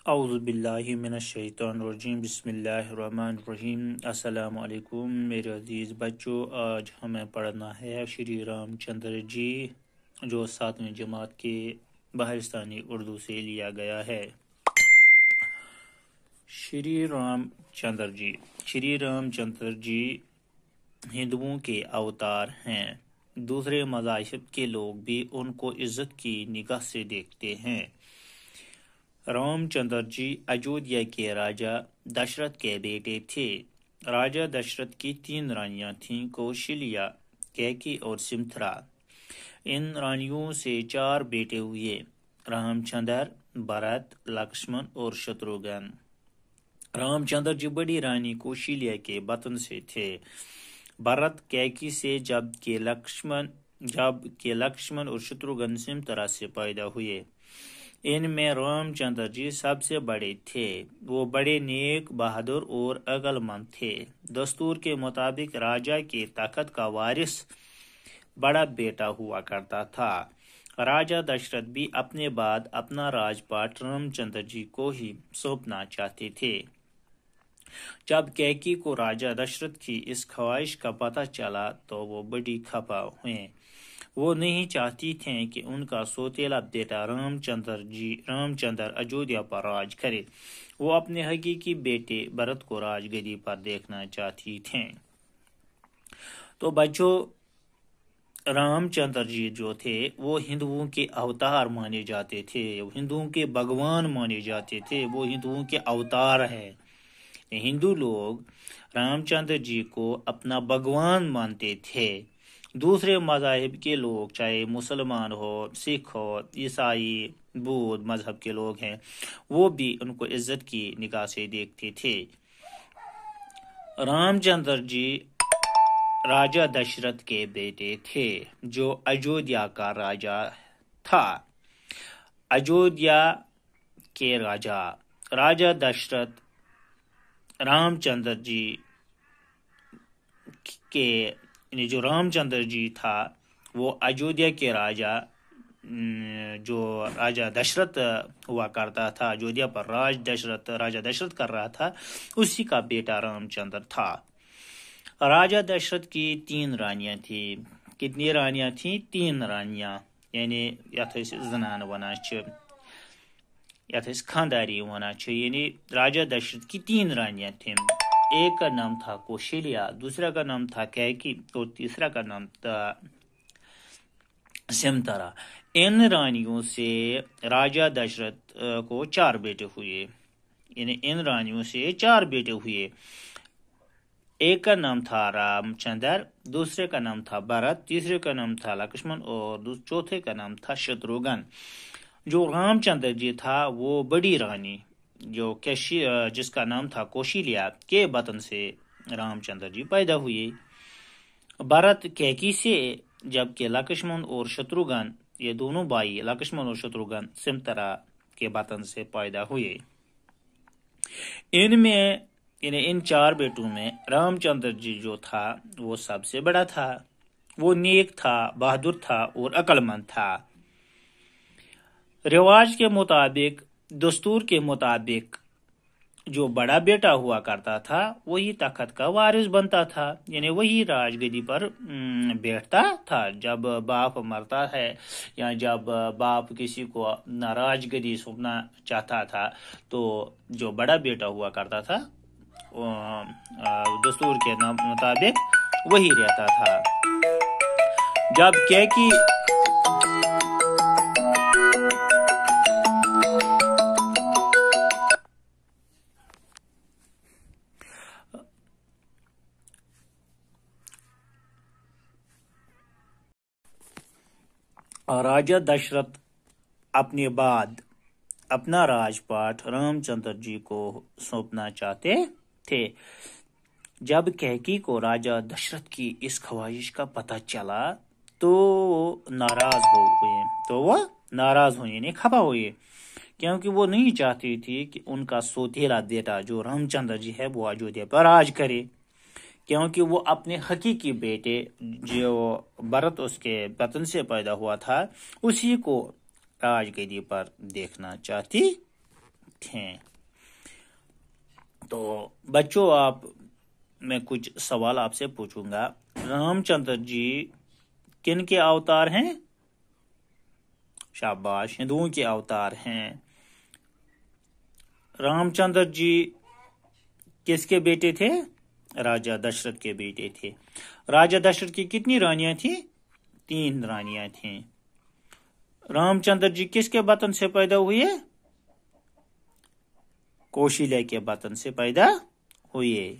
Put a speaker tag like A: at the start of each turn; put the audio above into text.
A: اعوذ باللہ من الشیطان الرجیم بسم اللہ الرحمن الرحیم السلام علیکم میرے عزیز بچوں، آج ہمیں پڑھنا ہے شری رام چندر جی جو 7ویں جماعت کے بہرستانی اردو سے لیا گیا ہے۔ شری رام چندر جی ہندوؤں کے اوتار ہیں۔ دوسرے مذاہب کے لوگ بھی ان کو عزت کی نگاہ سے دیکھتے ہیں۔ رام چندر جی اجودھیا کے راجا دشرت کے بیٹے تھے۔ راجا دشرت کی 3 رانیاں تھیں، کوشلیا، کیکی اور سمتھرا۔ ان رانیوں سے 4 بیٹے ہوئے، رام چندر، بھرت، لکشمن اور شتروگھن۔ رام چندر جی بڑی رانی کوشلیا کے بطن سے تھے، بھرت کیکی سے، جبکہ لکشمن اور شتروگھن سمتھرا سے پیدا ہوئے۔ ان میں رام چندر جی سب سے بڑے تھے۔ وہ بڑے نیک، بہادر اور عقل مند تھے۔ دستور کے مطابق راجا کے تخت کا وارث بڑا بیٹا ہوا کرتا تھا۔ راجا دشرت بھی اپنے بعد اپنا راج پاٹ رام چندر جی کو ہی سونپنا چاہتے تھے۔ جب کیکی کو راجا دشرت کی اس خواہش کا پتہ چلا تو وہ بڑی خفا ہوئیں۔ وہ نہیں چاہتی تھیں کہ ان کا سوتیلا بیٹا رام چندر اجودھیا پر راج کرے۔ وہ اپنے حقیقی بیٹے بھرت کو راج گدی پر دیکھنا چاہتی تھیں۔ تو بچوں، رام چندر جی جو تھے وہ ہندوؤں کے اوتار مانے جاتے تھے، ہندوؤں کے بھگوان مانے جاتے تھے، وہ ہندوؤں کے اوتار ہیں۔ ہندو لوگ رام چندر جی کو اپنا بھگوان مانتے تھے۔ دوسرے مذاہب کے لوگ، چاہے مسلمان ہو، سکھ ہو، عیسائی، بودھ مذہب کے لوگ ہیں، وہ بھی ان کو عزت کی نگاہ سے دیکھتے تھے۔ رام چندر جی راجا دشرت کے بیٹے تھے جو اجودھیا کا راجا تھا۔ اجودھیا کے راجا دشرت رام چندر جی کے جو رام چندر جی تھا وہ اجودھیا کے جو راجا دشرت ہوا کرتا تھا، اجودھیا پر راجا دشرت کر رہا تھا، اسی کا بیٹا رام چندر تھا۔ راجا دشرت کی 3 رانیاں تھیں۔ کتنی رانیاں تھیں؟ 3 رانیاں، یعنی یتھ زنان ونان چھ، یتھ خانداری ونان چھ، یعنی راجا دشرت کی 3 رانیاں تھیں۔ ایک کا نام تھا کوشلیا، دوسرا کا نام تھا کیکی اور تیسرا کا نام تھا سمتھرا۔ ان رانیوں سے راجا دشرت کو 4 بیٹے ہوئے، یعنی ان رانیوں سے 4 بیٹے ہوئے۔ ایک کا نام تھا رام چندر، دوسرے کا نام تھا بھرت، تیسرے کا نام تھا لکشمن اور چوتھے کا نام تھا شتروگھن۔ جو رام چندر جی تھا وہ بڑی رانی جس کا نام تھا کوشلیا کے بطن سے رام چندر جی پیدا ہوئے۔ بھرت کیکی سے، جبکہ لکشمن اور شتروگھن، یہ دونوں بھائی لکشمن اور شتروگھن سمتھرا کے بطن سے پیدا ہوئے۔ ان 4 بیٹوں میں رام چندر جی جو تھا وہ سب سے بڑا تھا۔ وہ نیک تھا، بہادر تھا اور عقل مند تھا۔ رواج کے مطابق، دستور کے مطابق جو بڑا بیٹا ہوا کرتا تھا وہی تخت کا وارث بنتا تھا، یعنی وہی راج گدی پر بیٹھتا تھا۔ جب باپ مرتا ہے یا جب باپ کسی کو راج گدی سونپنا چاہتا تھا تو جو بڑا بیٹا ہوا کرتا تھا دستور کے مطابق وہی رہتا تھا۔ جب کیکی راجا دشرت اپنے بعد اپنا راج پاٹ رام چندر جی کو سونپنا چاہتے تھے۔ جب کیکی کو راجا دشرت کی اس خواہش کا پتہ چلا تو وہ ناراض ہوئے، یعنی خفا ہوئے، کیونکہ وہ نہیں چاہتی تھی کہ ان کا سوتیلا بیٹا جو رام چندر جی ہے وہ اجودھیا پر راج کرے، کیونکہ وہ اپنے حقیقی بیٹے جو بھرت اس کے بطن سے پیدا ہوا تھا اسی کو راج گدی پر دیکھنا چاہتی تھے۔ تو بچوں میں کچھ سوال آپ سے پوچھوں گا۔ رام چندر جی کن کے اوتار ہیں؟ شاباش، ہندوؤں کے اوتار ہیں۔ رام چندر جی کس کے بیٹے تھے؟ راجہ دشرت کے بیٹے تھے۔ راجہ دشرت کی کتنی رانیاں تھیں؟ 3 رانیاں تھیں۔ رام چندر جی کس کے بطن سے پیدا ہوئے؟ کوشیلے کے بطن سے پیدا ہوئے۔